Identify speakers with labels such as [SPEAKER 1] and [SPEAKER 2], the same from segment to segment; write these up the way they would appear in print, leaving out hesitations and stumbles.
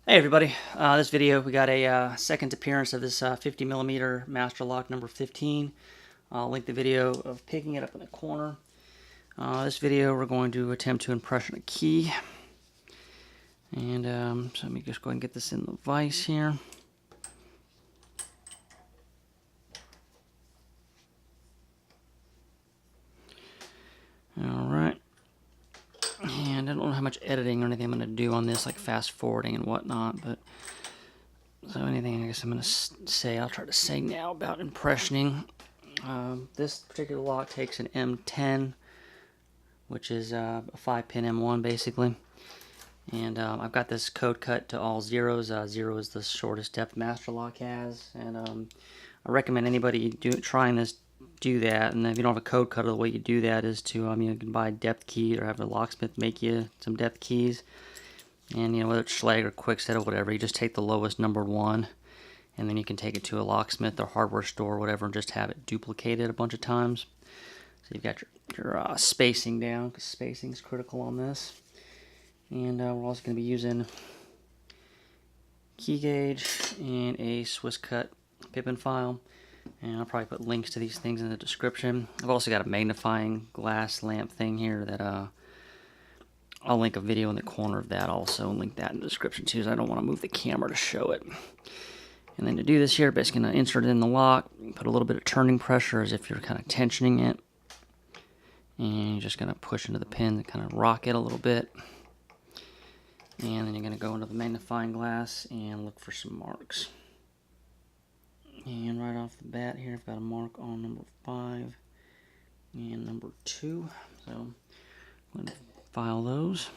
[SPEAKER 1] Hey everybody, this video we got a second appearance of this 50mm Master Lock number 15. I'll link the video of picking it up in the corner. This video we're going to attempt to impression a key. And so let me just go ahead and get this in the vise here. Alright. And I don't know how much editing or anything I'm going to do on this, like fast forwarding and whatnot, but so anything I guess I'm going to say, I'll try to say now about impressioning. This particular lock takes an M10, which is a 5-pin M1 basically. And I've got this code cut to all zeros. 0 is the shortest depth Master Lock has. And I recommend anybody trying this do that. And if you don't have a code cutter, the way you do that is to you can buy a depth key or have a locksmith make you some depth keys. And whether it's Schlag or Quickset or whatever, you just take the lowest numbered one, and then you can take it to a locksmith or hardware store or whatever and just have it duplicated a bunch of times. So you've got your spacing down, because spacing is critical on this. And we're also going to be using key gauge and a Swiss cut pippin file. And I'll probably put links to these things in the description. I've also got a magnifying glass lamp thing here that I'll link a video in the corner of that also, and link that in the description too, because I don't want to move the camera to show it. And then to do this here, basically going to insert it in the lock, put a little bit of turning pressure as if you're kind of tensioning it. And you're just going to push into the pin to kind of rock it a little bit. And then you're going to go into the magnifying glass and look for some marks. And right off the bat here, I've got a mark on number 5 and number 2. So I'm going to file those.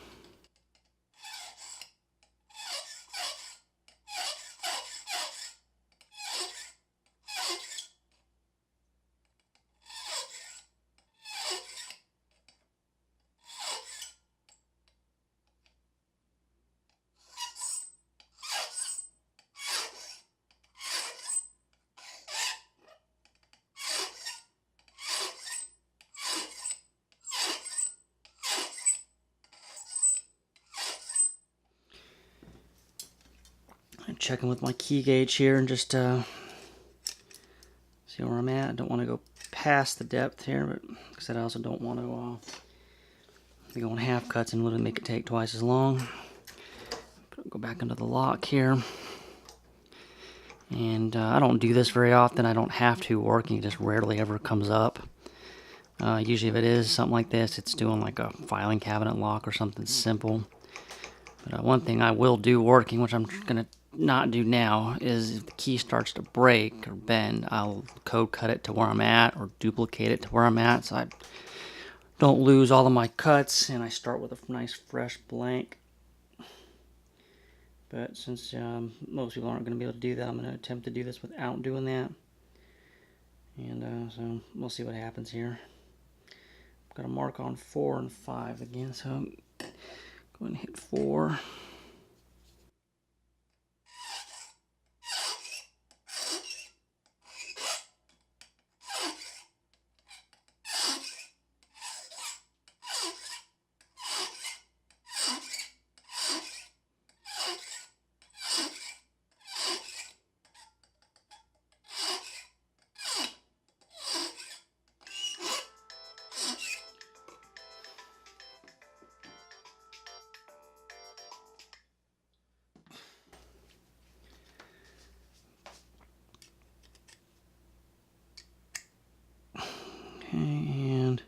[SPEAKER 1] I'm checking with my key gauge here and just see where I'm at. I don't want to go past the depth here, but like I said, I also don't want to be going half cuts and literally make it take twice as long. Go back into the lock here. And I don't do this very often. I don't have to working. It just rarely ever comes up. Usually if it is something like this, it's doing like a filing cabinet lock or something simple. But one thing I will do working, which I'm going to not do now, is if the key starts to break or bend, I'll code cut it to where I'm at or duplicate it to where I'm at, so I don't lose all of my cuts, and I start with a nice fresh blank. But since most people aren't going to be able to do that, I'm going to attempt to do this without doing that. And so we'll see what happens here. I've got a mark on 4 and 5 again, so I'm going to hit 4. And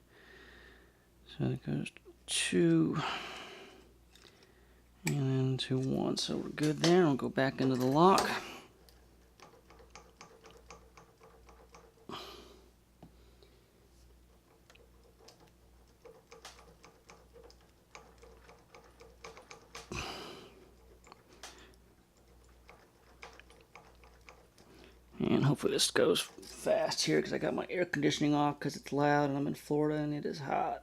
[SPEAKER 1] so it goes to 2 and then to 1, so we're good there. I'll go back into the lock. And hopefully this goes fast here because I got my air conditioning off because it's loud and I'm in Florida and it is hot.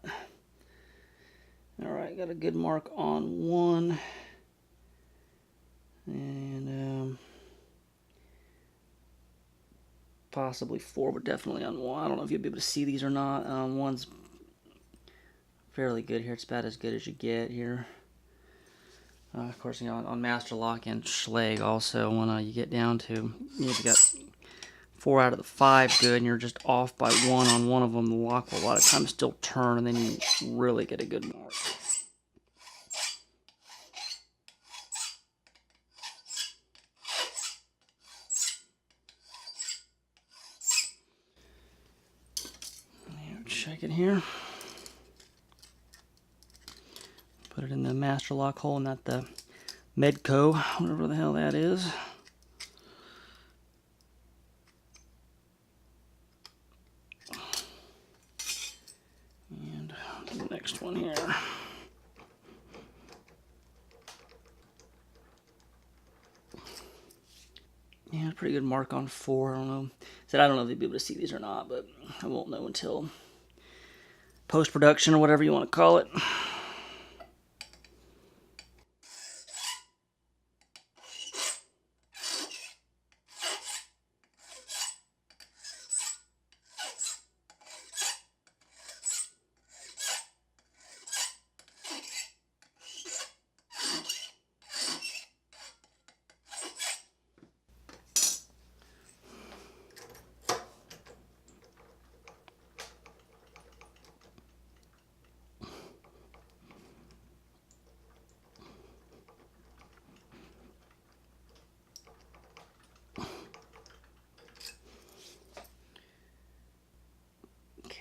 [SPEAKER 1] Alright, got a good mark on 1. And possibly 4, but definitely on 1. I don't know if you'll be able to see these or not. 1's fairly good here. It's about as good as you get here. Of course, on Master Lock and Schleg also, when you get down to, if you got 4 out of the 5 good and you're just off by 1 on one of them, the lock will a lot of times still turn, and then you really get a good mark. Check it here. Put it in the Master Lock hole, not the Medco, whatever the hell that is. And the next one here. Yeah, pretty good mark on 4. I don't know. I don't know if they'd be able to see these or not, but I won't know until post-production or whatever you want to call it.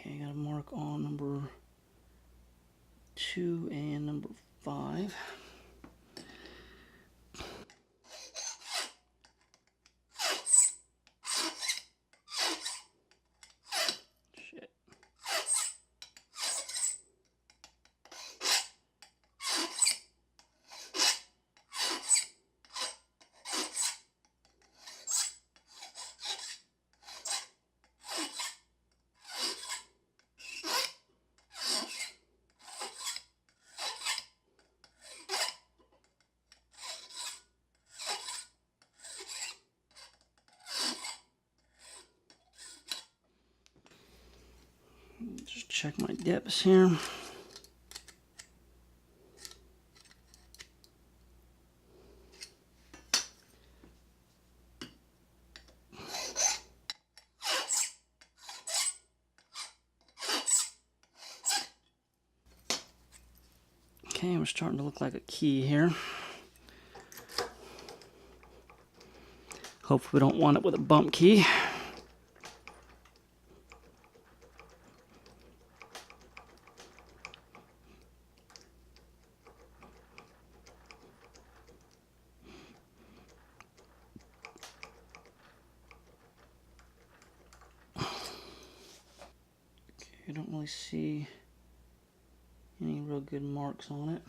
[SPEAKER 1] Okay, got a mark on number 2 and number 5. Shit. Just check my depths here. Okay, we're starting to look like a key here. Hopefully we don't want it with a bump key. I don't really see any real good marks on it.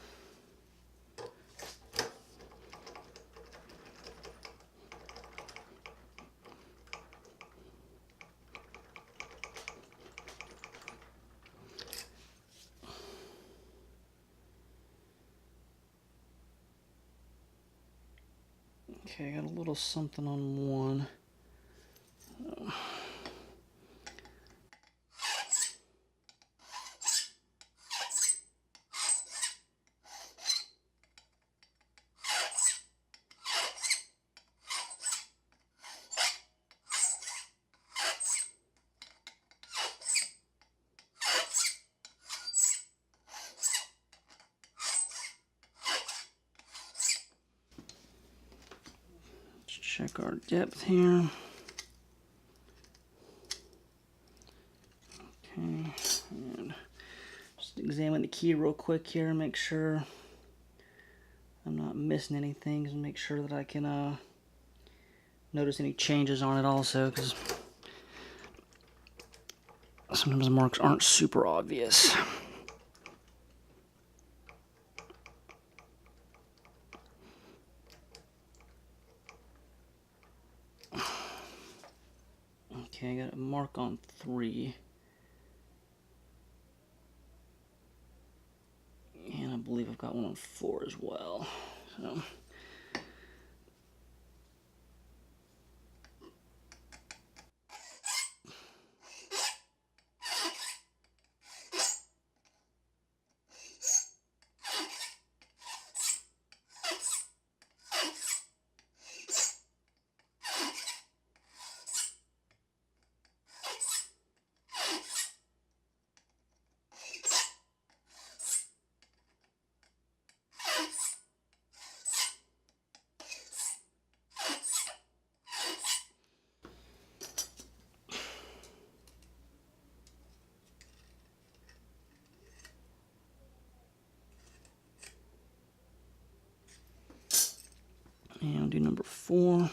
[SPEAKER 1] Okay, I got a little something on one. Check our depth here. Okay, and just examine the key real quick here and make sure I'm not missing anything, and make sure that I can notice any changes on it also, because sometimes the marks aren't super obvious. Okay, I got a mark on 3. And I believe I've got one on 4 as well. So And I'll do number 4.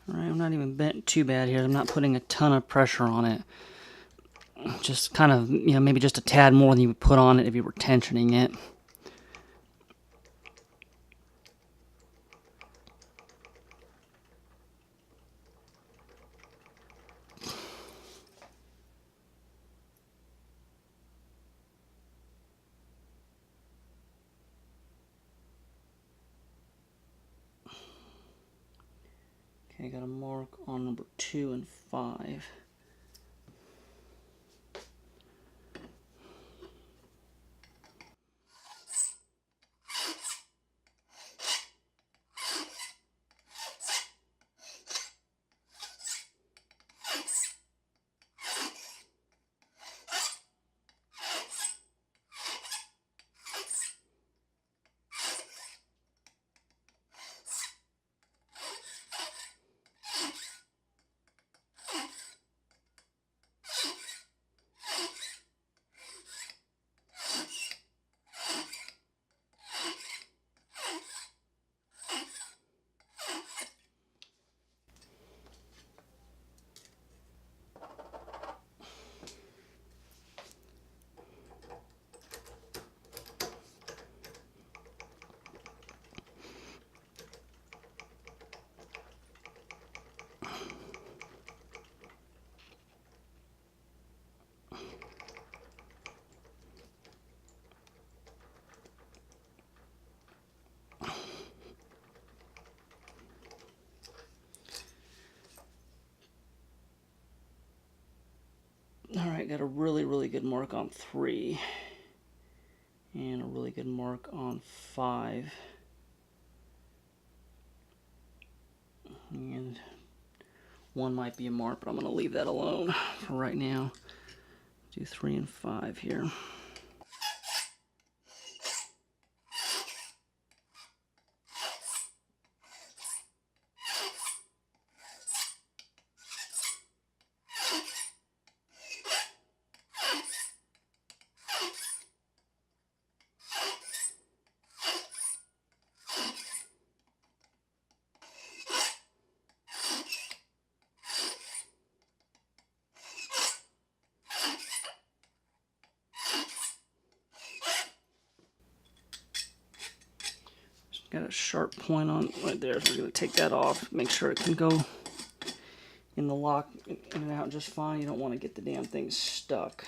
[SPEAKER 1] Alright, I'm not even bent too bad here. I'm not putting a ton of pressure on it. Just kind of, maybe just a tad more than you would put on it if you were tensioning it. Okay, got a mark on number 2 and 5. Alright, got a really good mark on 3. And a really good mark on 5. And 1 might be a mark, but I'm going to leave that alone for right now. Do 3 and 5 here. Got a sharp point on right there, so we're going to take that off, make sure it can go in the lock in and out just fine. You don't want to get the damn thing stuck.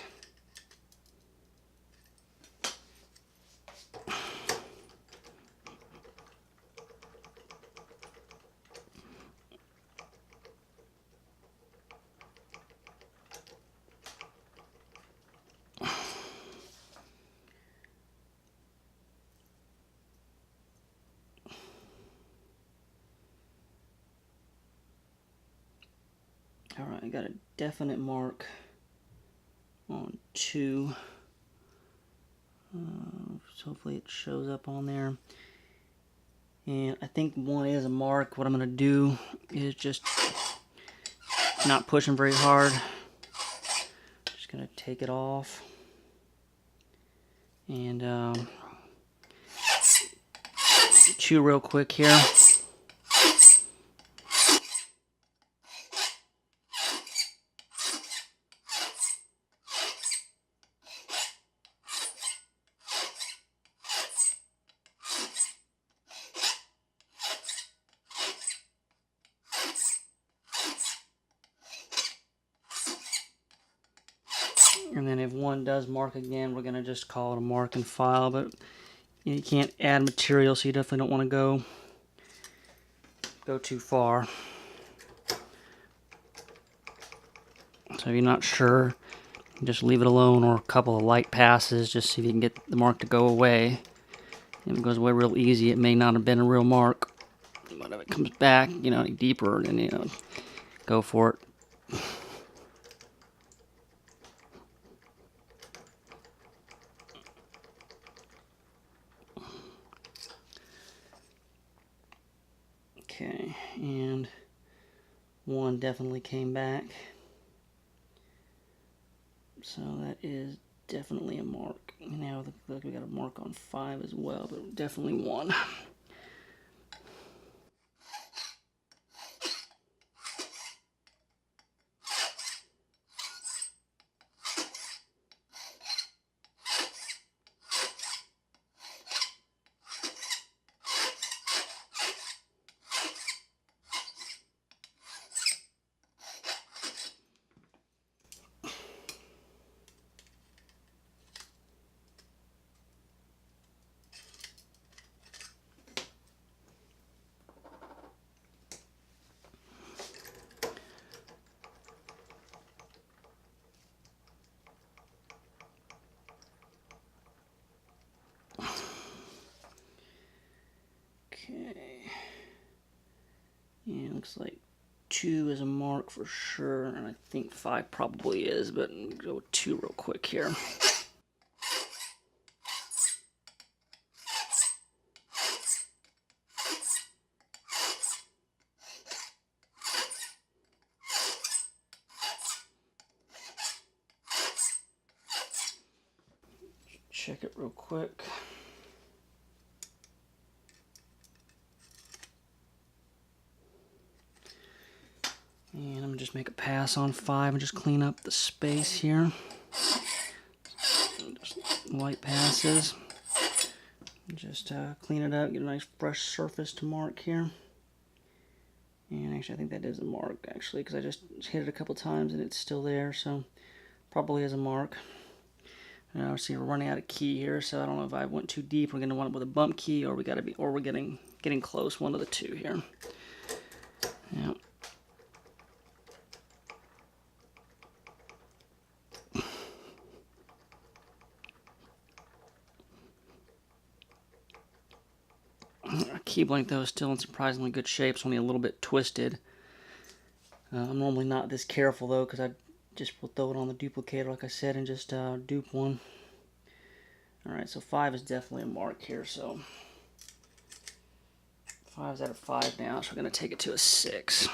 [SPEAKER 1] Alright, I got a definite mark on 2. So hopefully it shows up on there. And I think 1 is a mark. What I'm going to do is just not pushing very hard. Just going to take it off. And chew real quick here. And then if 1 does mark again, we're going to just call it a mark and file. But you can't add material, so you definitely don't want to go too far. So if you're not sure, just leave it alone, or a couple of light passes, just see if you can get the mark to go away. If it goes away real easy, it may not have been a real mark. But if it comes back, you know, any deeper, then, you know, go for it. Okay, and one definitely came back. So that is definitely a mark. Now it looks like we got a mark on 5 as well, but definitely 1. Okay. Yeah, it looks like 2 is a mark for sure, and I think 5 probably is, but I'm gonna go with 2 real quick here. Check it real quick. And I'm going to just make a pass on 5 and just clean up the space here. Just light passes. Just clean it up, get a nice fresh surface to mark here. And actually I think that is a mark actually, because I just hit it a couple times and it's still there, so probably is a mark. Now see we're running out of key here, so I don't know if I went too deep. We're going to want it with a bump key, or we're getting close, one of the two here. Yeah. Our key blank though is still in surprisingly good shape. It's only a little bit twisted. I'm normally not this careful though, because I just will throw it on the duplicator like I said and just dupe one. Alright, so 5 is definitely a mark here, so 5's out of 5 now, so we're going to take it to a 6.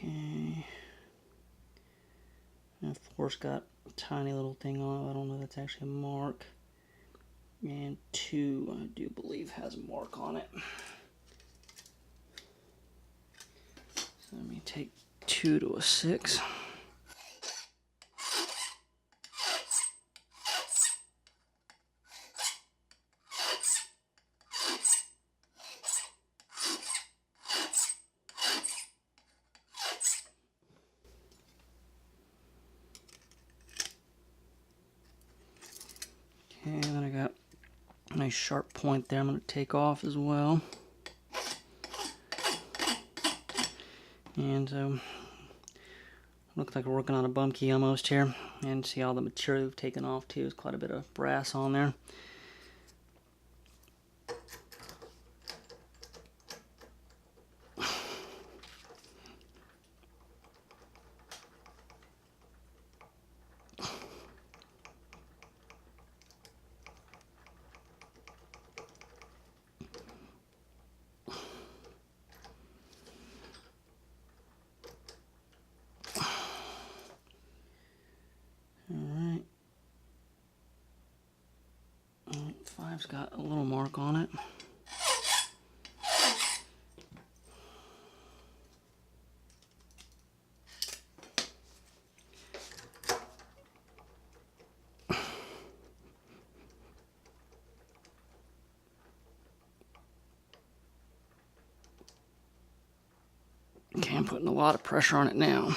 [SPEAKER 1] Okay. And 4's got a tiny little thing on it. I don't know if that's actually a mark. And 2, I do believe, has a mark on it. So let me take 2 to a 6. And then I got a nice sharp point there I'm going to take off as well. And looks like we're working on a bump key almost here. And see all the material we've taken off too. There's quite a bit of brass on there. Alright. 5's got a little mark on it. Okay, I'm putting a lot of pressure on it now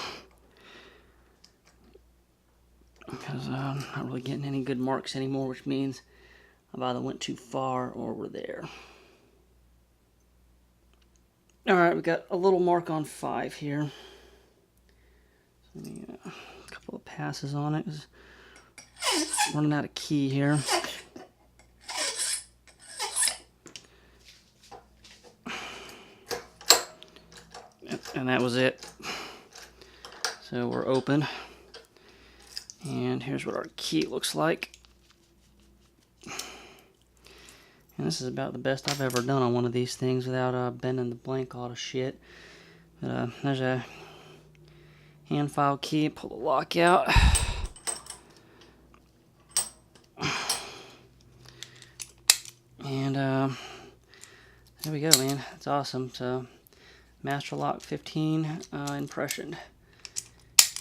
[SPEAKER 1] because I'm not really getting any good marks anymore, which means I've either went too far or we're there. Alright, we got a little mark on 5 here. So let me, a couple of passes on it. Running out of key here. And that was it. So we're open. And here's what our key looks like. And this is about the best I've ever done on one of these things without bending the blank all to shit. But there's a hand file key. Pull the lock out. And there we go, man. That's awesome. So Master Lock 15 impression.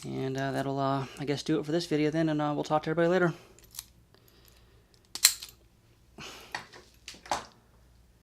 [SPEAKER 1] And that'll, I guess, do it for this video then, and we'll talk to everybody later.